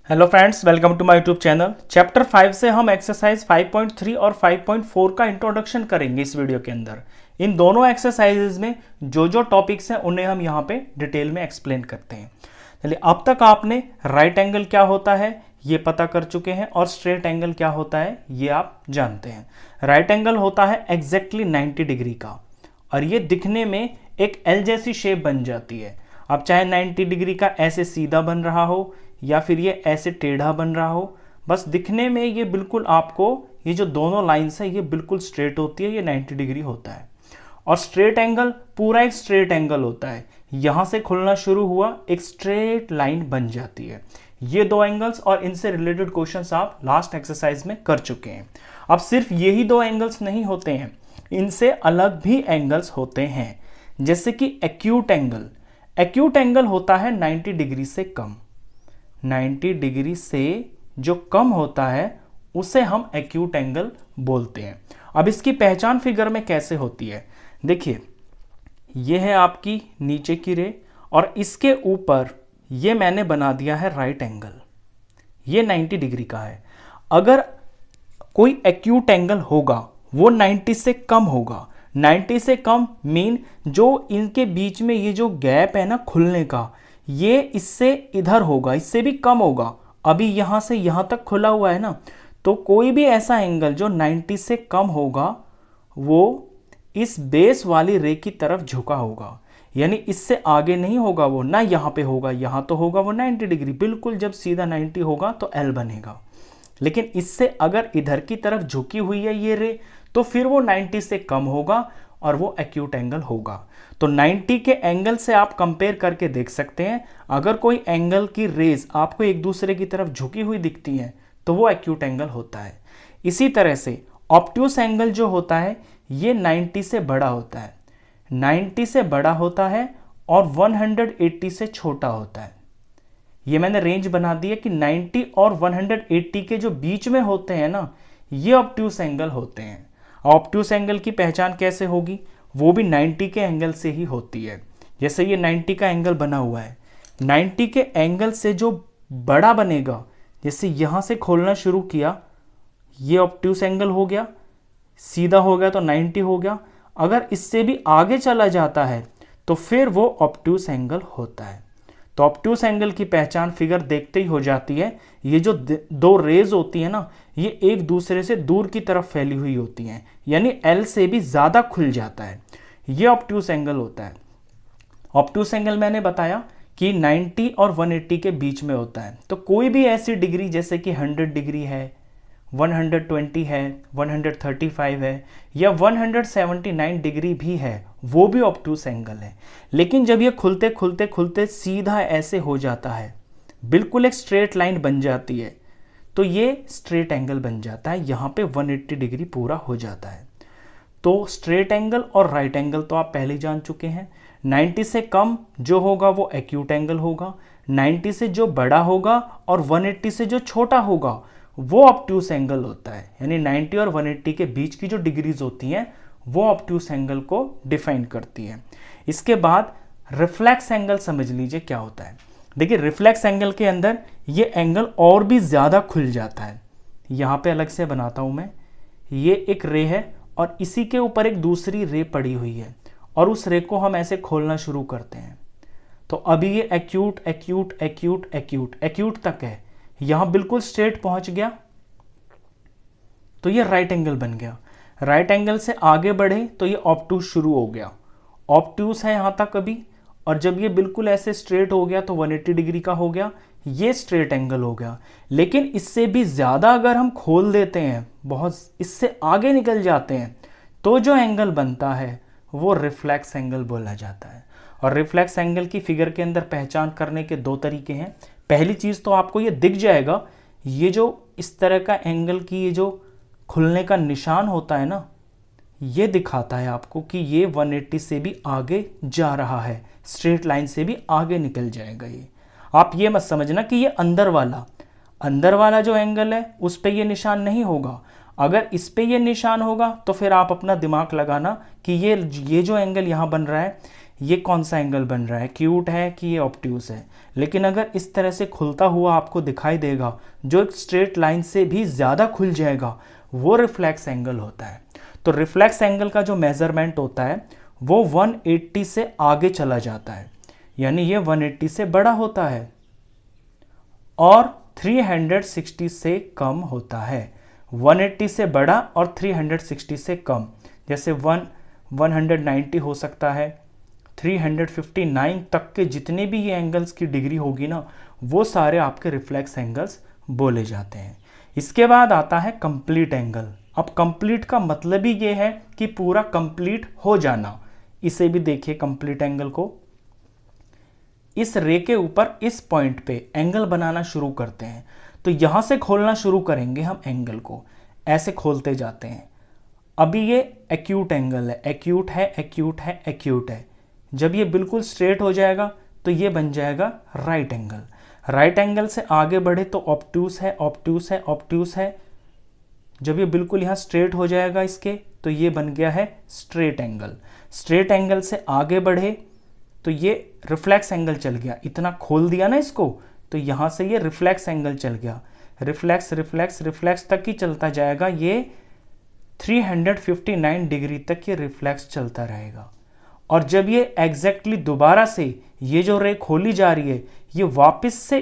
Hello friends, welcome to my YouTube channel. Chapter 5 से हम exercise 5.3 और 5.4 का इंट्रोडक्शन करेंगे इस वीडियो के अंदर। इन दोनों एक्सरसाइजेज में जो जो टॉपिक्स हैं उन्हें हम यहाँ पे डिटेल में एक्सप्लेन करते हैं। चलिए, अब तक आपने राइट एंगल क्या होता है ये पता कर चुके हैं और स्ट्रेट एंगल क्या होता है ये आप जानते हैं। राइट एंगल होता है एग्जैक्टली 90 डिग्री का और ये दिखने में एक एल जैसी शेप बन जाती है। अब चाहे 90 डिग्री का ऐसे सीधा बन रहा हो या फिर ये ऐसे टेढ़ा बन रहा हो, बस दिखने में ये बिल्कुल आपको ये जो दोनों लाइंस है ये बिल्कुल स्ट्रेट होती है, ये 90 डिग्री होता है। और स्ट्रेट एंगल पूरा एक स्ट्रेट एंगल होता है, यहां से खुलना शुरू हुआ एक स्ट्रेट लाइन बन जाती है। ये दो एंगल्स और इनसे रिलेटेड क्वेश्चंस आप लास्ट एक्सरसाइज में कर चुके हैं। अब सिर्फ यही दो एंगल्स नहीं होते हैं, इनसे अलग भी एंगल्स होते हैं, जैसे कि एक्यूट एंगल। एक्यूट एंगल होता है 90 डिग्री से कम। 90 डिग्री से जो कम होता है उसे हम एक्यूट एंगल बोलते हैं। अब इसकी पहचान फिगर में कैसे होती है, देखिए यह है आपकी नीचे की रे और इसके ऊपर ये मैंने बना दिया है राइट एंगल। ये 90 डिग्री का है। अगर कोई एक्यूट एंगल होगा वो 90 से कम होगा। 90 से कम मीन जो इनके बीच में ये जो गैप है ना खुलने का, ये इससे इधर होगा, इससे भी कम होगा। अभी यहां से यहां तक खुला हुआ है ना, तो कोई भी ऐसा एंगल जो 90 से कम होगा वो इस बेस वाली रे की तरफ झुका होगा, यानी इससे आगे नहीं होगा वो, ना यहां पे होगा, यहां तो होगा वो 90 डिग्री बिल्कुल। जब सीधा 90 होगा तो एल बनेगा, लेकिन इससे अगर इधर की तरफ झुकी हुई है ये रे तो फिर वो 90 से कम होगा और वो एक्यूट एंगल होगा। तो 90 के एंगल से आप कंपेयर करके देख सकते हैं, अगर कोई एंगल की रेज आपको एक दूसरे की तरफ झुकी हुई दिखती है तो वो एक्यूट एंगल होता है। इसी तरह से ऑब्ट्यूस एंगल जो होता है ये 90 से बड़ा होता है, 90 से बड़ा होता है और 180 से छोटा होता है। ये मैंने रेंज बना दी है कि 90 और 180 के जो बीच में होते हैं ना, ये ऑब्ट्यूस एंगल होते हैं। ऑब्ट्यूस एंगल की पहचान कैसे होगी, वो भी 90 के एंगल से ही होती है। जैसे ये 90 का एंगल बना हुआ है, 90 के एंगल से जो बड़ा बनेगा, जैसे यहां से खोलना शुरू किया ये ऑब्ट्यूस एंगल हो गया, सीधा हो गया तो 90 हो गया। अगर इससे भी आगे चला जाता है तो फिर वो ऑब्ट्यूस एंगल होता है। तो ऑब्ट्यूस एंगल की पहचान फिगर देखते ही हो जाती है। ये जो दो रेज होती है ना, ये एक दूसरे से दूर की तरफ फैली हुई होती हैं, यानी एल से भी ज्यादा खुल जाता है, ये ऑब्ट्यूस एंगल होता है। ऑब्ट्यूस एंगल मैंने बताया कि 90 और 180 के बीच में होता है। तो कोई भी ऐसी डिग्री जैसे कि 100 डिग्री है, 120 है, 135 है या 179 डिग्री भी है, वो भी ऑब्ट्यूस एंगल है। लेकिन जब ये खुलते खुलते खुलते सीधा ऐसे हो जाता है, बिल्कुल एक स्ट्रेट लाइन बन जाती है, तो ये स्ट्रेट एंगल बन जाता है। यहाँ पे 180 डिग्री पूरा हो जाता है। तो स्ट्रेट एंगल और राइट एंगल तो आप पहले जान चुके हैं। 90 से कम जो होगा वो एक्यूट एंगल होगा, 90 से जो बड़ा होगा और 180 से जो छोटा होगा वो ऑब्ट्यूस एंगल होता है। यानी 90 और 180 के बीच की जो डिग्रीज होती हैं वो ऑब्ट्यूस एंगल को डिफाइन करती है। इसके बाद रिफ्लेक्स एंगल समझ लीजिए क्या होता है। देखिए, रिफ्लेक्स एंगल के अंदर ये एंगल और भी ज़्यादा खुल जाता है। यहाँ पे अलग से बनाता हूँ मैं, ये एक रे है और इसी के ऊपर एक दूसरी रे पड़ी हुई है और उस रे को हम ऐसे खोलना शुरू करते हैं। तो अभी ये acute acute acute acute acute तक है, यहां बिल्कुल स्ट्रेट पहुंच गया तो ये राइट एंगल बन गया। राइट एंगल से आगे बढ़े तो ये ऑब्ट्यूस शुरू हो गया, ऑब्ट्यूस है यहां तक अभी, और जब ये बिल्कुल ऐसे स्ट्रेट हो गया तो 180 डिग्री का हो गया, ये स्ट्रेट एंगल हो गया। लेकिन इससे भी ज्यादा अगर हम खोल देते हैं, बहुत इससे आगे निकल जाते हैं, तो जो एंगल बनता है वो रिफ्लेक्स एंगल बोला जाता है। और रिफ्लेक्स एंगल की फिगर के अंदर पहचान करने के दो तरीके हैं। पहली चीज तो आपको ये दिख जाएगा, ये जो इस तरह का एंगल की ये जो खुलने का निशान होता है ना, ये दिखाता है आपको कि ये 180 से भी आगे जा रहा है, स्ट्रेट लाइन से भी आगे निकल जाएगा। ये आप ये मत समझना कि ये अंदर वाला जो एंगल है उस पे ये निशान नहीं होगा। अगर इस पे ये निशान होगा तो फिर आप अपना दिमाग लगाना कि ये जो एंगल यहाँ बन रहा है ये कौन सा एंगल बन रहा है, एक्यूट है कि ये ऑब्ट्यूस है। लेकिन अगर इस तरह से खुलता हुआ आपको दिखाई देगा, जो एक स्ट्रेट लाइन से भी ज़्यादा खुल जाएगा, वो रिफ्लेक्स एंगल होता है। तो रिफ्लेक्स एंगल का जो मेजरमेंट होता है वो 180 से आगे चला जाता है, यानी ये 180 से बड़ा होता है और 360 से कम होता है। 180 से बड़ा और 360 से कम, जैसे 190 हो सकता है, 359 तक के जितने भी ये एंगल्स की डिग्री होगी ना, वो सारे आपके रिफ्लेक्स एंगल्स बोले जाते हैं। इसके बाद आता है कंप्लीट एंगल। अब कंप्लीट का मतलब ही ये है कि पूरा कंप्लीट हो जाना। इसे भी देखिए कंप्लीट एंगल को। इस रे के ऊपर इस पॉइंट पे एंगल बनाना शुरू करते हैं, तो यहां से खोलना शुरू करेंगे हम एंगल को, ऐसे खोलते जाते हैं। अभी ये एक्यूट एंगल है, एक्यूट है, एक्यूट है, एक्यूट है। जब ये बिल्कुल स्ट्रेट हो जाएगा तो ये बन जाएगा राइट एंगल। राइट एंगल से आगे बढ़े तो ऑब्ट्यूस है, ऑब्ट्यूस है, ऑब्ट्यूस है। जब ये बिल्कुल यहाँ स्ट्रेट हो जाएगा इसके, तो ये बन गया है स्ट्रेट एंगल। स्ट्रेट एंगल से आगे बढ़े तो ये रिफ्लेक्स एंगल चल गया, इतना खोल दिया ना इसको, तो यहाँ से ये रिफ्लेक्स एंगल चल गया। रिफ्लेक्स रिफ्लेक्स रिफ्लेक्स तक ही चलता जाएगा, ये 359 डिग्री तक ये रिफ्लेक्स चलता रहेगा। और जब ये एग्जैक्टली दोबारा से ये जो रे खोली जा रही है, ये वापस से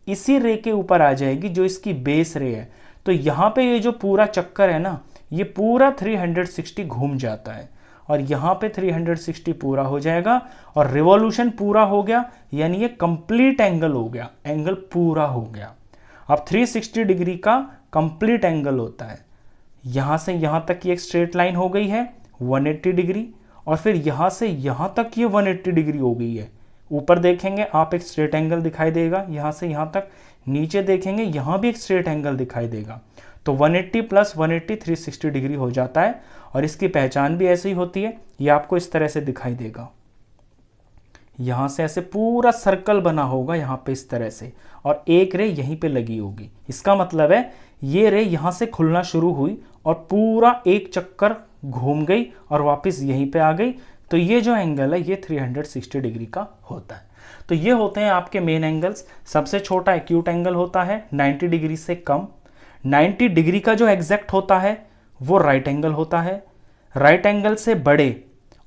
इसी रे के ऊपर आ जाएगी जो इसकी बेस रे है। तो यहाँ पे ये जो पूरा चक्कर है ना, ये पूरा 360 घूम जाता है और यहाँ पे 360 पूरा हो जाएगा और रिवॉल्यूशन पूरा हो गया, यानी ये कंप्लीट एंगल हो गया, एंगल पूरा हो गया। अब 360 डिग्री का कंप्लीट एंगल होता है। यहाँ से यहाँ तक ये एक स्ट्रेट लाइन हो गई है 180 डिग्री, और फिर यहाँ से यहाँ तक ये 180 डिग्री हो गई है। ऊपर देखेंगे आप एक स्ट्रेट एंगल दिखाई देगा यहाँ से यहाँ तक, नीचे देखेंगे यहाँ भी एक स्ट्रेट एंगल दिखाई देगा। तो 180 प्लस 180 360 डिग्री हो जाता है। और इसकी पहचान भी ऐसी ही होती है, ये आपको इस तरह से दिखाई देगा। यहाँ से ऐसे पूरा सर्कल बना होगा यहाँ पे इस तरह से, और एक रे यहीं पे लगी होगी। इसका मतलब है ये रे यहाँ से खुलना शुरू हुई और पूरा एक चक्कर घूम गई और वापस यहीं पे आ गई। तो ये जो एंगल है ये 360 डिग्री का होता है। तो ये होते हैं आपके मेन एंगल्स। सबसे छोटा एक्यूट एंगल होता है 90 डिग्री से कम। 90 डिग्री का जो एग्जैक्ट होता है वो राइट एंगल होता है। राइट एंगल से बड़े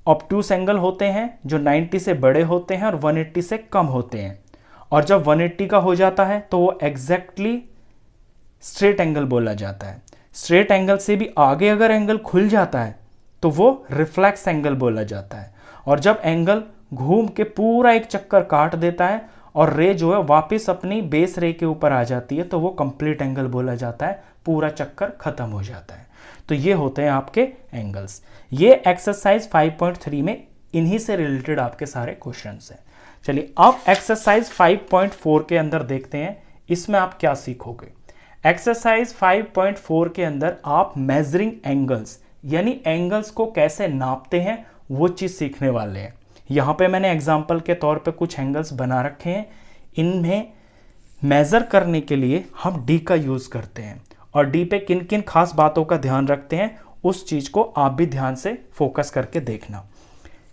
ऑब्ट्यूस एंगल होते हैं जो 90 से बड़े होते हैं और 180 से कम होते हैं। और जब 180 का हो जाता है तो वो एग्जैक्टली स्ट्रेट एंगल बोला जाता है। स्ट्रेट एंगल से भी आगे अगर एंगल खुल जाता है तो वो रिफ्लेक्स एंगल बोला जाता है। और जब एंगल घूम के पूरा एक चक्कर काट देता है और रे जो है वापस अपनी बेस रे के ऊपर आ जाती है, तो वो कंप्लीट एंगल बोला जाता है, पूरा चक्कर खत्म हो जाता है। तो ये होते हैं आपके एंगल्स। ये एक्सरसाइज 5.3 में इन्हीं से रिलेटेड आपके सारे क्वेश्चंस हैं। चलिए अब एक्सरसाइज 5.4 के अंदर देखते हैं, इसमें आप क्या सीखोगे। एक्सरसाइज 5.4 के अंदर आप मेजरिंग एंगल्स यानी एंगल्स को कैसे नापते हैं वो चीज़ सीखने वाले हैं। यहाँ पे मैंने एग्जाम्पल के तौर पे कुछ एंगल्स बना रखे हैं। इनमें मेज़र करने के लिए हम डी का यूज़ करते हैं, और डी पे किन किन खास बातों का ध्यान रखते हैं उस चीज़ को आप भी ध्यान से फोकस करके देखना।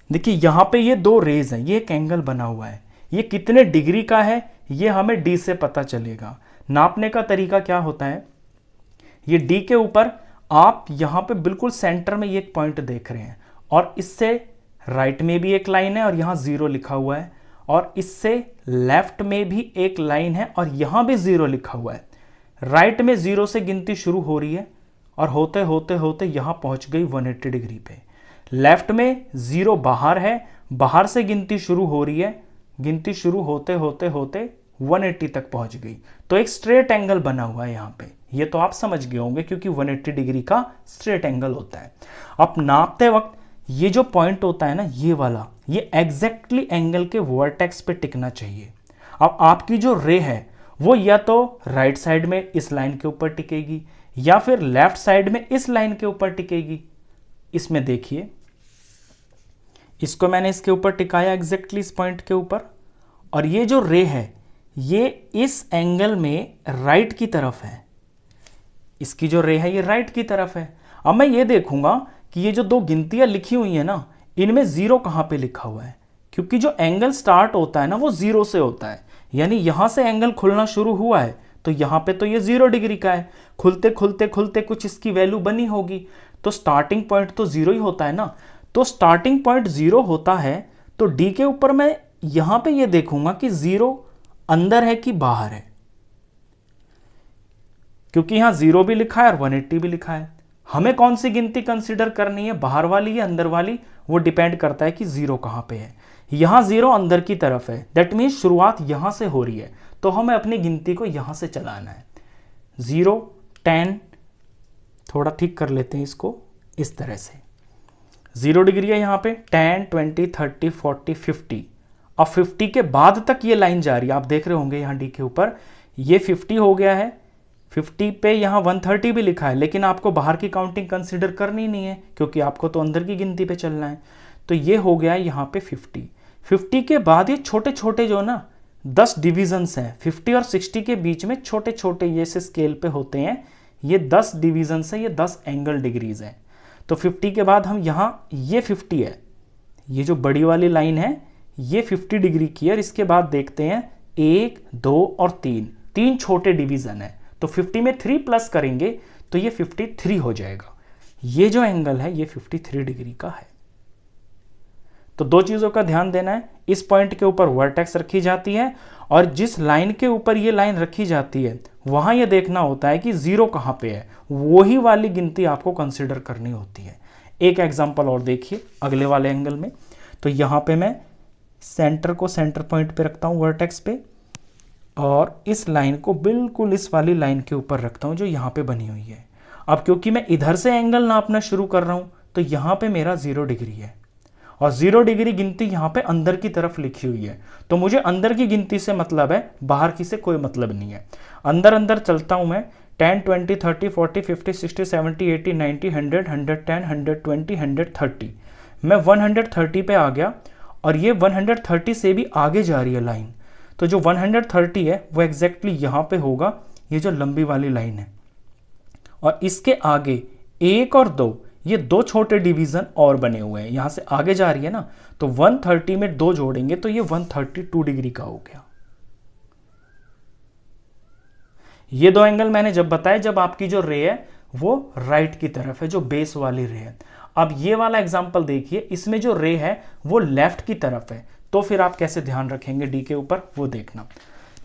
देखिए यहाँ पे ये दो रेज हैं, ये एक एंगल बना हुआ है, ये कितने डिग्री का है ये हमें डी से पता चलेगा। नापने का तरीका क्या होता है, ये डी के ऊपर आप यहाँ पे बिल्कुल सेंटर में ये एक पॉइंट देख रहे हैं, और इससे राइट में भी एक लाइन है और यहाँ 0 लिखा हुआ है, और इससे लेफ्ट में भी एक लाइन है और यहाँ भी 0 लिखा हुआ है। राइट में 0 से गिनती शुरू हो रही है और होते होते होते यहाँ पहुँच गई 180 डिग्री पे। लेफ्ट में 0 बाहर है, बाहर से गिनती शुरू हो रही है, गिनती शुरू होते होते होते 180 तक पहुंच गई। तो एक स्ट्रेट एंगल बना हुआ है यहाँ पे, ये तो आप समझ गए होंगे क्योंकि 180 डिग्री का स्ट्रेट एंगल होता है। अब नापते वक्त ये जो पॉइंट होता है ना ये वाला, ये एग्जैक्टली एंगल के वर्टेक्स पे टिकना चाहिए। अब आपकी जो रे है वो या तो राइट साइड में इस लाइन के ऊपर टिकेगी या फिर लेफ्ट साइड में इस लाइन के ऊपर टिकेगी। इसमें देखिए, इसको मैंने इसके ऊपर टिकाया एग्जैक्टली इस पॉइंट के ऊपर, और ये जो रे है ये इस एंगल में राइट की तरफ है। इसकी जो रे है ये राइट की तरफ है। अब मैं ये देखूंगा कि ये जो दो गिनतियां लिखी हुई है ना, इनमें 0 कहां पे लिखा हुआ है। क्योंकि जो एंगल स्टार्ट होता है ना वो 0 से होता है, यानी यहां से एंगल खुलना शुरू हुआ है तो यहां पे तो ये 0 डिग्री का है, खुलते खुलते खुलते कुछ इसकी वैल्यू बनी होगी, तो स्टार्टिंग पॉइंट तो 0 ही होता है ना। तो स्टार्टिंग पॉइंट 0 होता है तो डी के ऊपर मैं यहां पे ये देखूंगा कि 0 अंदर है कि बाहर है, क्योंकि यहां 0 भी लिखा है और 180 भी लिखा है। हमें कौन सी गिनती कंसीडर करनी है, बाहर वाली या अंदर वाली, वो डिपेंड करता है कि 0 कहां पे है। यहां 0 अंदर की तरफ है, दैट मीन्स शुरुआत यहां से हो रही है, तो हमें अपनी गिनती को यहां से चलाना है। 0, 10, थोड़ा ठीक कर लेते हैं इसको इस तरह से, 0 डिग्री है यहां पे, 10, 20, 30, 40, 50। अब 50 के बाद तक ये लाइन जा रही है, आप देख रहे होंगे यहां डी के ऊपर ये 50 हो गया है, 50 पे यहां 130 भी लिखा है, लेकिन आपको बाहर की काउंटिंग कंसीडर करनी नहीं है क्योंकि आपको तो अंदर की गिनती पे चलना है। तो ये हो गया है यहां पे 50। 50 के बाद ये छोटे छोटे जो ना 10 डिविजन्स हैं, 50 और 60 के बीच में छोटे छोटे ये से स्केल पे होते हैं, ये 10 डिविजन्स हैं, ये 10 एंगल डिग्रीज हैं। तो 50 के बाद हम यहां ये 50 है, ये जो बड़ी वाली लाइन है ये 50 डिग्री की है, और इसके बाद देखते हैं 1, 2 और 3 छोटे डिवीजन है, तो 50 में 3 प्लस करेंगे तो ये 53 हो जाएगा। ये जो एंगल है ये 53 डिग्री का है। तो दो चीजों का ध्यान देना है, इस पॉइंट के ऊपर वर्टेक्स रखी जाती है और जिस लाइन के ऊपर ये लाइन रखी जाती है वहां ये देखना होता है कि 0 कहां पे है, वही वाली गिनती आपको कंसीडर करनी होती है। एक एग्जांपल और देखिए अगले वाले एंगल में, तो यहां पे मैं सेंटर को सेंटर पॉइंट पे रखता हूं वर्टेक्स पे, और इस लाइन को बिल्कुल इस वाली लाइन के ऊपर रखता हूं जो यहां पे बनी हुई है। अब क्योंकि मैं इधर से एंगल नापना शुरू कर रहा हूं तो यहां पे मेरा 0 डिग्री है, और 0 डिग्री गिनती यहां पे अंदर की तरफ लिखी हुई है, तो मुझे अंदर की गिनती से मतलब है, बाहर की से कोई मतलब नहीं है। अंदर अंदर चलता हूं मैं, 10, 20, 30, 40, 50, 60, 70, 80, 90, 100, 110, 120, 130। मैं 130 पे आ गया और ये 130 से भी आगे जा रही है लाइन, तो जो 130 है वो एग्जैक्टली यहां पे होगा, ये जो लंबी वाली लाइन है, और इसके आगे 1 और 2 ये 2 छोटे डिवीजन और बने हुए हैं, यहां से आगे जा रही है ना, तो 130 में 2 जोड़ेंगे तो ये 132 डिग्री का हो गया। ये दो एंगल मैंने जब बताया जब आपकी जो रे है वो राइट की तरफ है, जो बेस वाली रे है। अब ये वाला एग्जांपल देखिए, इसमें जो रे है वो लेफ्ट की तरफ है, तो फिर आप कैसे ध्यान रखेंगे डी के ऊपर वो देखना।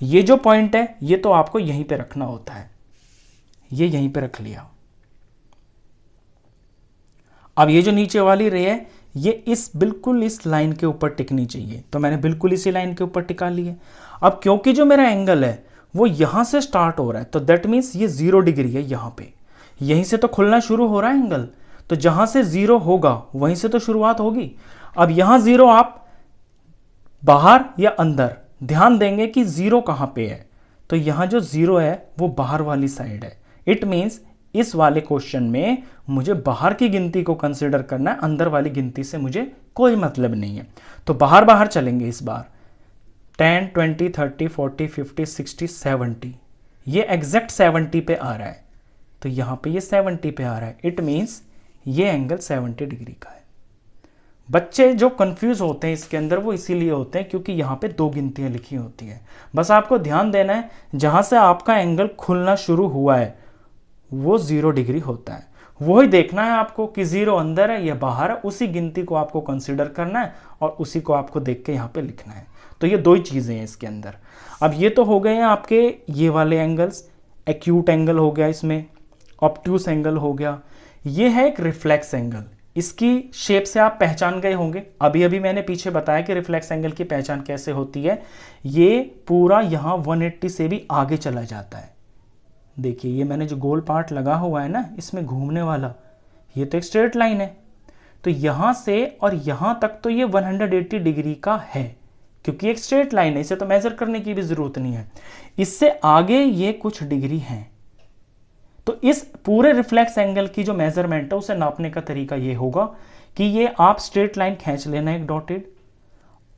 ये जो पॉइंट है ये तो आपको यहीं पे रखना होता है, ये यहीं पे रख लिया। अब ये जो नीचे वाली रे है ये इस बिल्कुल इस लाइन के ऊपर टिकनी चाहिए, तो मैंने बिल्कुल इसी लाइन के ऊपर टिका ली है। अब क्योंकि जो मेरा एंगल है वो यहां से स्टार्ट हो रहा है, तो दैट मीन्स ये 0 डिग्री है, यहां पे यहीं से तो खुलना शुरू हो रहा है एंगल, तो जहां से 0 होगा वहीं से तो शुरुआत होगी। अब यहां 0 आप बाहर या अंदर, ध्यान देंगे कि 0 कहां पे है, तो यहां जो 0 है वो बाहर वाली साइड है। इट मीन्स इस वाले क्वेश्चन में मुझे बाहर की गिनती को कंसीडर करना है, अंदर वाली गिनती से मुझे कोई मतलब नहीं है। तो बाहर बाहर चलेंगे इस बार, 10, 20, 30, 40, 50, 60, 70, ये एग्जैक्ट 70 पे आ रहा है, तो यहां पे ये 70 पे आ रहा है। इट मीन्स ये एंगल 70 डिग्री का है। बच्चे जो कंफ्यूज होते हैं इसके अंदर वो इसीलिए होते हैं क्योंकि यहाँ पे 2 गिनतियां लिखी होती हैं। बस आपको ध्यान देना है जहां से आपका एंगल खुलना शुरू हुआ है वो 0 डिग्री होता है, वही देखना है आपको कि 0 अंदर है या बाहर है, उसी गिनती को आपको कंसीडर करना है और उसी को आपको देख के यहाँ पे लिखना है। तो ये 2 ही चीजें हैं इसके अंदर। अब ये तो हो गए हैं आपके ये वाले एंगल्स, एक्यूट एंगल हो गया, इसमें ऑब्ट्यूस एंगल हो गया, ये है एक रिफ्लेक्स एंगल। इसकी शेप से आप पहचान गए होंगे, अभी अभी मैंने पीछे बताया कि रिफ्लेक्स एंगल की पहचान कैसे होती है। ये पूरा यहां 180 से भी आगे चला जाता है। देखिए ये मैंने जो गोल पार्ट लगा हुआ है ना इसमें घूमने वाला, ये तो एक स्ट्रेट लाइन है, तो यहां से और यहां तक तो ये 180 डिग्री का है क्योंकि एक स्ट्रेट लाइन है, इसे तो मेजर करने की भी जरूरत नहीं है। इससे आगे ये कुछ डिग्री है, तो इस पूरे रिफ्लेक्स एंगल की जो मेजरमेंट है उसे नापने का तरीका ये होगा कि ये आप स्ट्रेट लाइन खींच लेना एक डॉटेड,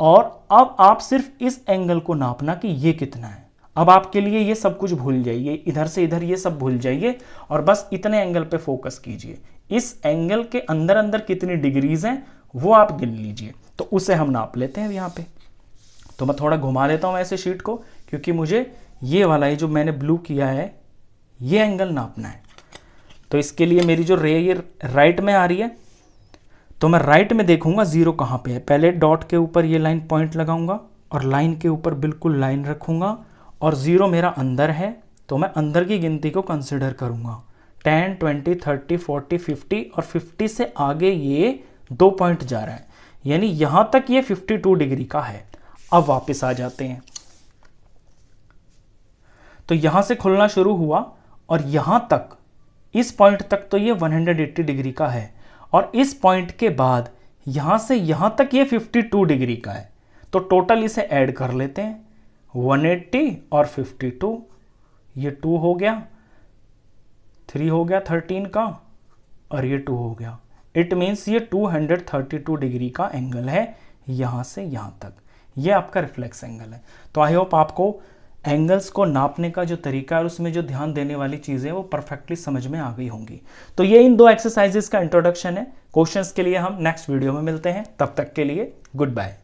और अब आप सिर्फ इस एंगल को नापना कि ये कितना है। अब आपके लिए ये सब कुछ भूल जाइए, इधर से इधर ये सब भूल जाइए और बस इतने एंगल पे फोकस कीजिए। इस एंगल के अंदर अंदर कितनी डिग्रीज हैं वो आप गिन लीजिए, तो उसे हम नाप लेते हैं यहाँ पे। तो मैं थोड़ा घुमा देता हूँ ऐसे शीट को, क्योंकि मुझे ये वाला ये जो मैंने ब्लू किया है ये एंगल नापना है। तो इसके लिए मेरी जो रे ये राइट में आ रही है, तो मैं राइट में देखूंगा जीरो कहाँ पे है। पहले डॉट के ऊपर ये लाइन पॉइंट लगाऊंगा और लाइन के ऊपर बिल्कुल लाइन रखूंगा, और जीरो मेरा अंदर है तो मैं अंदर की गिनती को कंसिडर करूंगा। 10, 20, 30, 40, 50 और 50 से आगे ये 2 पॉइंट जा रहा है, यानी यहां तक ये 52 डिग्री का है। अब वापस आ जाते हैं, तो यहां से खुलना शुरू हुआ और यहां तक, इस पॉइंट तक तो ये 180 डिग्री का है, और इस पॉइंट के बाद यहां से यहां तक ये 52 डिग्री का है। तो टोटल इसे ऐड कर लेते हैं, 180 और 52, ये 2 हो गया, 3 हो गया 13 का, और ये 2 हो गया। इट मीन्स ये 232 डिग्री का एंगल है यहां से यहां तक। ये आपका रिफ्लेक्स एंगल है। तो आई होप आपको एंगल्स को नापने का जो तरीका है और उसमें जो ध्यान देने वाली चीज़ें वो परफेक्टली समझ में आ गई होंगी। तो ये इन 2 एक्सरसाइजेस का इंट्रोडक्शन है। क्वेश्चंस के लिए हम नेक्स्ट वीडियो में मिलते हैं, तब तक के लिए गुड बाय।